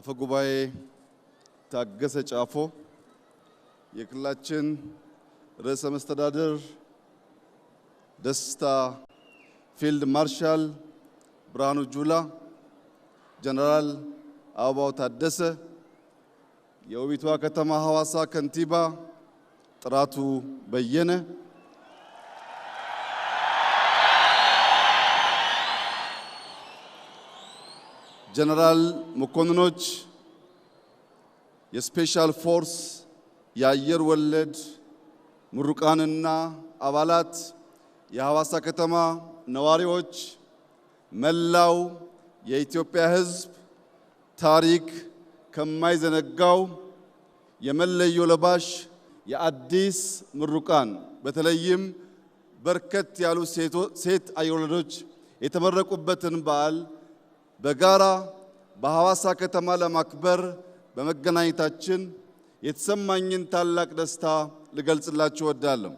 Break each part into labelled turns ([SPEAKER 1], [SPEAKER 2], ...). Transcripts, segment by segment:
[SPEAKER 1] አፈጉባኤ ታገሰ ጫፎ፣ የክልላችን ርዕሰ መስተዳድር ደስታ ፊልድ ማርሻል ብርሃኑ ጁላ፣ ጀነራል አበባው ታደሰ፣ የውቢቷ ከተማ ሐዋሳ ከንቲባ ጥራቱ በየነ፣ ጀነራል መኮንኖች፣ የስፔሻል ፎርስ የአየር ወለድ ምሩቃንና አባላት፣ የሐዋሳ ከተማ ነዋሪዎች፣ መላው የኢትዮጵያ ሕዝብ ታሪክ ከማይዘነጋው የመለዮ ለባሽ የአዲስ ምሩቃን በተለይም በርከት ያሉ ሴት አየር ወለዶች የተመረቁበትን በዓል በጋራ በሐዋሳ ከተማ ለማክበር በመገናኘታችን የተሰማኝን ታላቅ ደስታ ልገልጽላችሁ እወዳለሁ።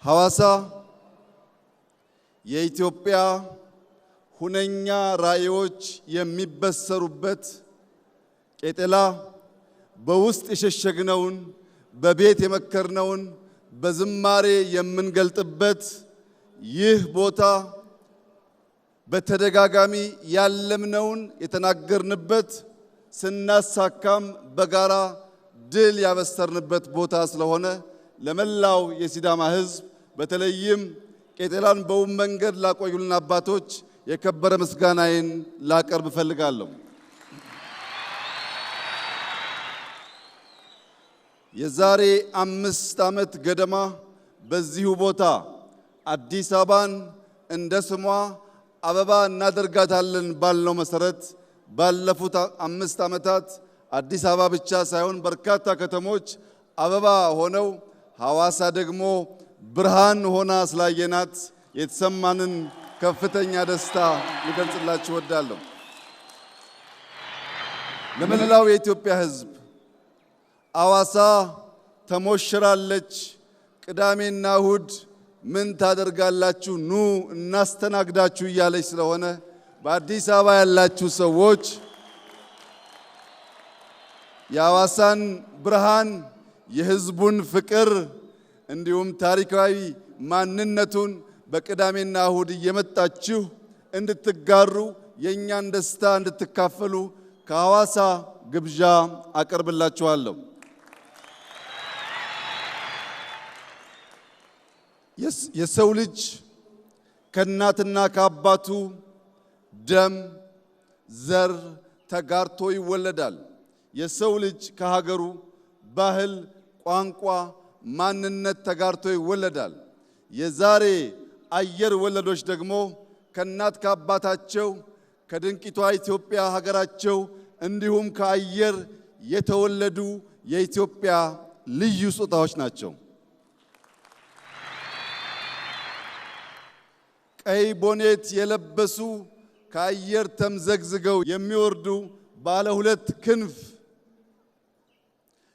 [SPEAKER 1] ሐዋሳ የኢትዮጵያ ሁነኛ ራዕዮች የሚበሰሩበት፣ ቄጠላ በውስጥ የሸሸግነውን በቤት የመከርነውን በዝማሬ የምንገልጥበት ይህ ቦታ በተደጋጋሚ ያለምነውን የተናገርንበት ስናሳካም በጋራ ድል ያበሰርንበት ቦታ ስለሆነ ለመላው የሲዳማ ሕዝብ በተለይም ቄጠላን በውብ መንገድ ላቆዩልን አባቶች የከበረ ምስጋናዬን ላቀርብ እፈልጋለሁ። የዛሬ 5 ዓመት ገደማ በዚሁ ቦታ አዲስ አበባን እንደ ስሟ አበባ እናደርጋታለን ባልነው መሰረት ባለፉት 5 ዓመታት አዲስ አበባ ብቻ ሳይሆን በርካታ ከተሞች አበባ ሆነው ሐዋሳ ደግሞ ብርሃን ሆና ስላየናት የተሰማንን ከፍተኛ ደስታ ልገልጽላችሁ እወዳለሁ። ለመላው የኢትዮጵያ ሕዝብ ሐዋሳ ተሞሽራለች። ቅዳሜና እሁድ ምን ታደርጋላችሁ? ኑ እናስተናግዳችሁ እያለች ስለሆነ በአዲስ አበባ ያላችሁ ሰዎች የሐዋሳን ብርሃን፣ የሕዝቡን ፍቅር እንዲሁም ታሪካዊ ማንነቱን በቅዳሜና እሁድ እየመጣችሁ እንድትጋሩ የእኛን ደስታ እንድትካፈሉ ከሐዋሳ ግብዣ አቀርብላችኋለሁ። የሰው ልጅ ከእናትና ከአባቱ ደም ዘር ተጋርቶ ይወለዳል። የሰው ልጅ ከሀገሩ ባህል፣ ቋንቋ፣ ማንነት ተጋርቶ ይወለዳል። የዛሬ አየር ወለዶች ደግሞ ከእናት ከአባታቸው ከድንቂቷ ኢትዮጵያ ሀገራቸው እንዲሁም ከአየር የተወለዱ የኢትዮጵያ ልዩ ስጦታዎች ናቸው። ቀይ ቦኔት የለበሱ ከአየር ተምዘግዝገው የሚወርዱ ባለ 2 ክንፍ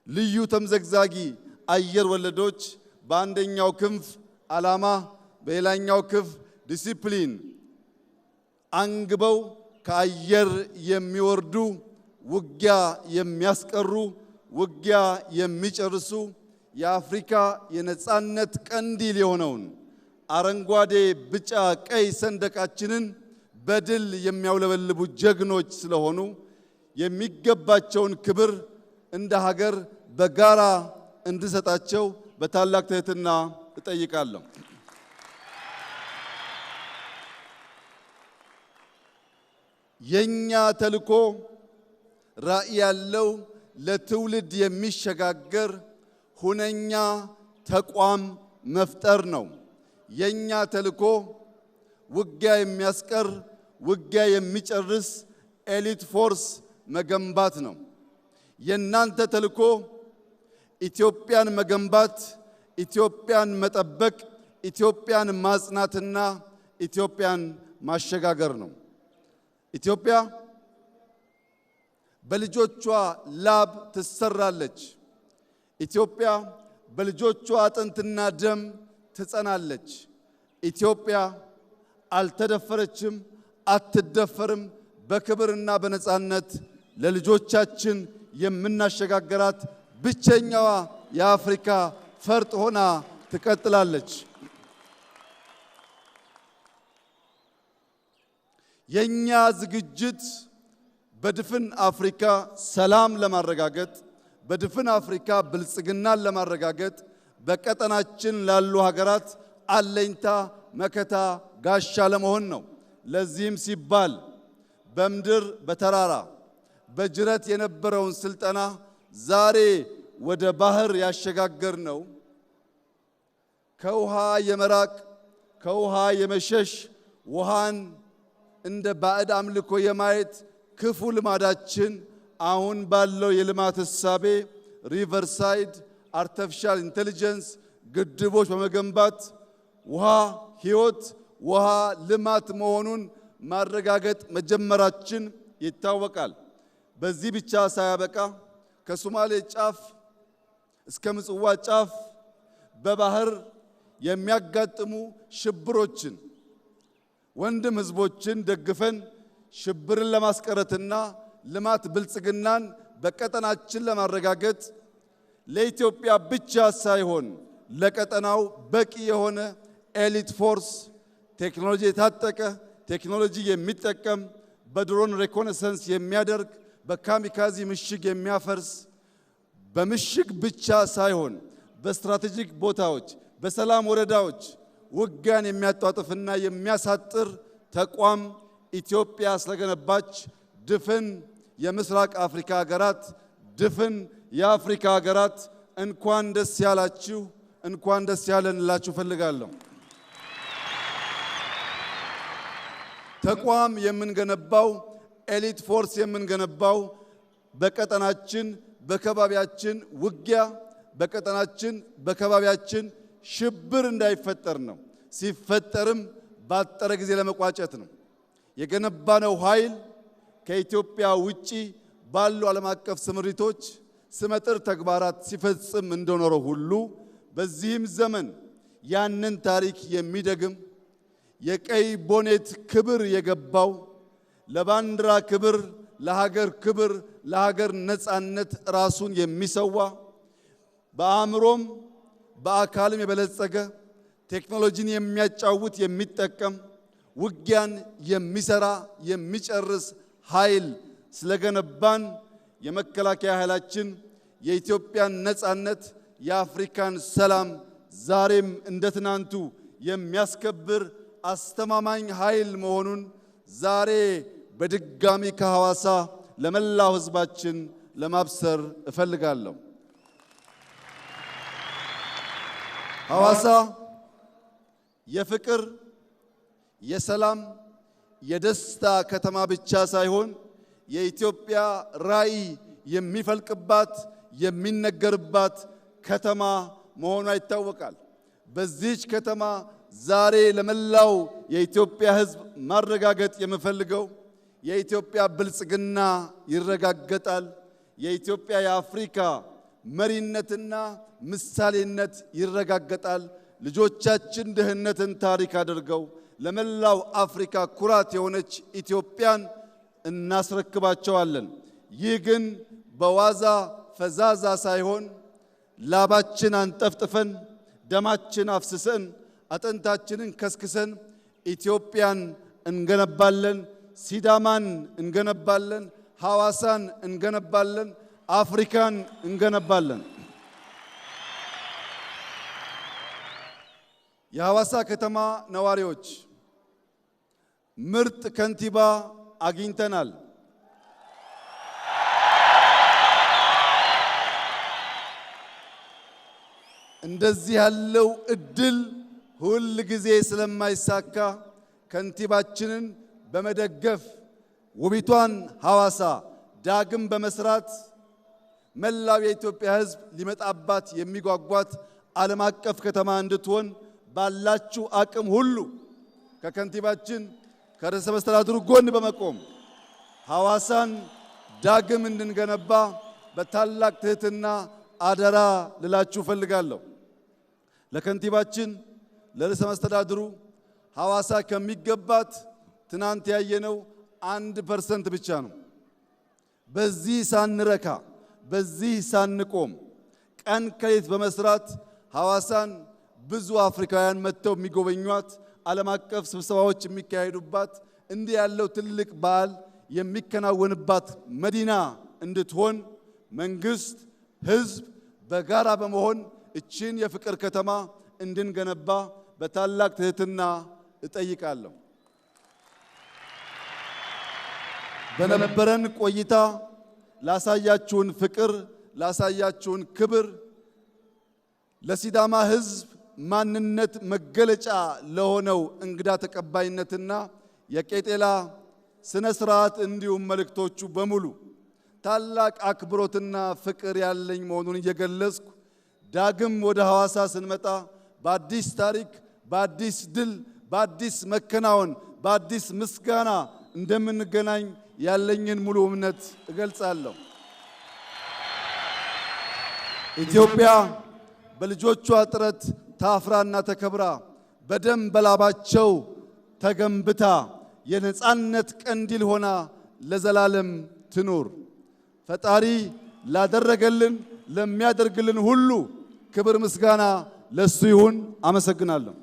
[SPEAKER 1] ልዩ ተምዘግዛጊ አየር ወለዶች በአንደኛው ክንፍ ዓላማ በሌላኛው ክንፍ ዲሲፕሊን አንግበው ከአየር የሚወርዱ ውጊያ የሚያስቀሩ ውጊያ የሚጨርሱ የአፍሪካ የነጻነት ቀንዲል የሆነውን አረንጓዴ፣ ቢጫ፣ ቀይ ሰንደቃችንን በድል የሚያውለበልቡ ጀግኖች ስለሆኑ የሚገባቸውን ክብር እንደ ሀገር በጋራ እንድሰጣቸው በታላቅ ትህትና እጠይቃለሁ። የኛ ተልዕኮ ራዕይ ያለው ለትውልድ የሚሸጋገር ሁነኛ ተቋም መፍጠር ነው። የኛ ተልዕኮ ውጊያ የሚያስቀር ውጊያ የሚጨርስ ኤሊት ፎርስ መገንባት ነው። የናንተ ተልዕኮ ኢትዮጵያን መገንባት፣ ኢትዮጵያን መጠበቅ፣ ኢትዮጵያን ማጽናትና ኢትዮጵያን ማሸጋገር ነው። ኢትዮጵያ በልጆቿ ላብ ትሰራለች። ኢትዮጵያ በልጆቿ አጥንትና ደም ትጸናለች። ኢትዮጵያ አልተደፈረችም፣ አትደፈርም። በክብርና በነጻነት ለልጆቻችን የምናሸጋገራት ብቸኛዋ የአፍሪካ ፈርጥ ሆና ትቀጥላለች። የኛ ዝግጅት በድፍን አፍሪካ ሰላም ለማረጋገጥ፣ በድፍን አፍሪካ ብልጽግናን ለማረጋገጥ፣ በቀጠናችን ላሉ ሀገራት አለኝታ መከታ ጋሻ ለመሆን ነው። ለዚህም ሲባል በምድር በተራራ በጅረት የነበረውን ስልጠና ዛሬ ወደ ባህር ያሸጋገር ነው። ከውሃ የመራቅ ከውሃ የመሸሽ ውሃን እንደ ባዕድ አምልኮ የማየት ክፉ ልማዳችን አሁን ባለው የልማት እሳቤ ሪቨርሳይድ አርቲፊሻል ኢንተለጀንስ ግድቦች በመገንባት ውሃ ሕይወት ውሃ ልማት መሆኑን ማረጋገጥ መጀመራችን ይታወቃል። በዚህ ብቻ ሳያበቃ ከሶማሌ ጫፍ እስከ ምጽዋ ጫፍ በባህር የሚያጋጥሙ ሽብሮችን ወንድም ህዝቦችን ደግፈን ሽብርን ለማስቀረትና ልማት ብልጽግናን በቀጠናችን ለማረጋገጥ ለኢትዮጵያ ብቻ ሳይሆን ለቀጠናው በቂ የሆነ ኤሊት ፎርስ ቴክኖሎጂ የታጠቀ ቴክኖሎጂ የሚጠቀም በድሮን ሪኮነሰንስ የሚያደርግ በካሚካዚ ምሽግ የሚያፈርስ በምሽግ ብቻ ሳይሆን በስትራቴጂክ ቦታዎች በሰላም ወረዳዎች ውጊያን የሚያጧጥፍና የሚያሳጥር ተቋም ኢትዮጵያ ስለገነባች ድፍን የምስራቅ አፍሪካ ሀገራት ድፍን የአፍሪካ ሀገራት እንኳን ደስ ያላችሁ እንኳን ደስ ያለን ልላችሁ ፈልጋለሁ። ተቋም የምንገነባው ኤሊት ፎርስ የምንገነባው በቀጠናችን በከባቢያችን ውጊያ በቀጠናችን በከባቢያችን ሽብር እንዳይፈጠር ነው። ሲፈጠርም ባጠረ ጊዜ ለመቋጨት ነው። የገነባነው ኃይል ከኢትዮጵያ ውጪ ባሉ ዓለም አቀፍ ስምሪቶች ስመጥር ተግባራት ሲፈጽም እንደኖረው ሁሉ በዚህም ዘመን ያንን ታሪክ የሚደግም የቀይ ቦኔት ክብር የገባው ለባንዲራ ክብር ለሀገር ክብር ለሀገር ነጻነት ራሱን የሚሰዋ በአእምሮም በአካልም የበለጸገ ቴክኖሎጂን የሚያጫውት የሚጠቀም ውጊያን የሚሰራ የሚጨርስ ኃይል ስለገነባን የመከላከያ ኃይላችን የኢትዮጵያን ነጻነት የአፍሪካን ሰላም ዛሬም እንደ ትናንቱ የሚያስከብር አስተማማኝ ኃይል መሆኑን ዛሬ በድጋሚ ከሐዋሳ ለመላው ሕዝባችን ለማብሰር እፈልጋለሁ። ሐዋሳ የፍቅር የሰላም የደስታ ከተማ ብቻ ሳይሆን የኢትዮጵያ ራዕይ የሚፈልቅባት የሚነገርባት ከተማ መሆኗ ይታወቃል። በዚህች ከተማ ዛሬ ለመላው የኢትዮጵያ ሕዝብ ማረጋገጥ የምፈልገው የኢትዮጵያ ብልጽግና ይረጋገጣል። የኢትዮጵያ የአፍሪካ መሪነትና ምሳሌነት ይረጋገጣል። ልጆቻችን ድህነትን ታሪክ አድርገው ለመላው አፍሪካ ኩራት የሆነች ኢትዮጵያን እናስረክባቸዋለን። ይህ ግን በዋዛ ፈዛዛ ሳይሆን ላባችን አንጠፍጥፈን ደማችን አፍስሰን አጥንታችንን ከስክሰን ኢትዮጵያን እንገነባለን። ሲዳማን እንገነባለን። ሐዋሳን እንገነባለን። አፍሪካን እንገነባለን። የሐዋሳ ከተማ ነዋሪዎች ምርጥ ከንቲባ አግኝተናል። እንደዚህ ያለው እድል ሁል ጊዜ ስለማይሳካ ከንቲባችንን በመደገፍ ውቢቷን ሐዋሳ ዳግም በመስራት መላው የኢትዮጵያ ሕዝብ ሊመጣባት የሚጓጓት ዓለም አቀፍ ከተማ እንድትሆን ባላችሁ አቅም ሁሉ ከከንቲባችን ከርዕሰ መስተዳድሩ ጎን በመቆም ሐዋሳን ዳግም እንድንገነባ በታላቅ ትህትና አደራ ልላችሁ ፈልጋለሁ። ለከንቲባችን ለርዕሰ መስተዳድሩ ሐዋሳ ከሚገባት ትናንት ያየነው 1% ብቻ ነው። በዚህ ሳንረካ በዚህ ሳንቆም ቀን ከሌት በመስራት ሐዋሳን ብዙ አፍሪካውያን መጥተው የሚጎበኟት ዓለም አቀፍ ስብሰባዎች የሚካሄዱባት እንዲህ ያለው ትልቅ በዓል የሚከናወንባት መዲና እንድትሆን መንግስት፣ ህዝብ በጋራ በመሆን እቺን የፍቅር ከተማ እንድንገነባ በታላቅ ትህትና እጠይቃለሁ። በነበረን ቆይታ ላሳያችሁን ፍቅር፣ ላሳያችሁን ክብር፣ ለሲዳማ ህዝብ ማንነት መገለጫ ለሆነው እንግዳ ተቀባይነትና የቄጤላ ስነ ስርዓት እንዲሁም መልእክቶቹ በሙሉ ታላቅ አክብሮትና ፍቅር ያለኝ መሆኑን እየገለጽኩ ዳግም ወደ ሐዋሳ ስንመጣ በአዲስ ታሪክ፣ በአዲስ ድል፣ በአዲስ መከናወን፣ በአዲስ ምስጋና እንደምንገናኝ ያለኝን ሙሉ እምነት እገልጻለሁ። ኢትዮጵያ በልጆቿ ጥረት ታፍራና ተከብራ በደም በላባቸው ተገንብታ የነጻነት ቀንዲል ሆና ለዘላለም ትኑር። ፈጣሪ ላደረገልን ለሚያደርግልን ሁሉ ክብር ምስጋና ለሱ ይሁን። አመሰግናለሁ።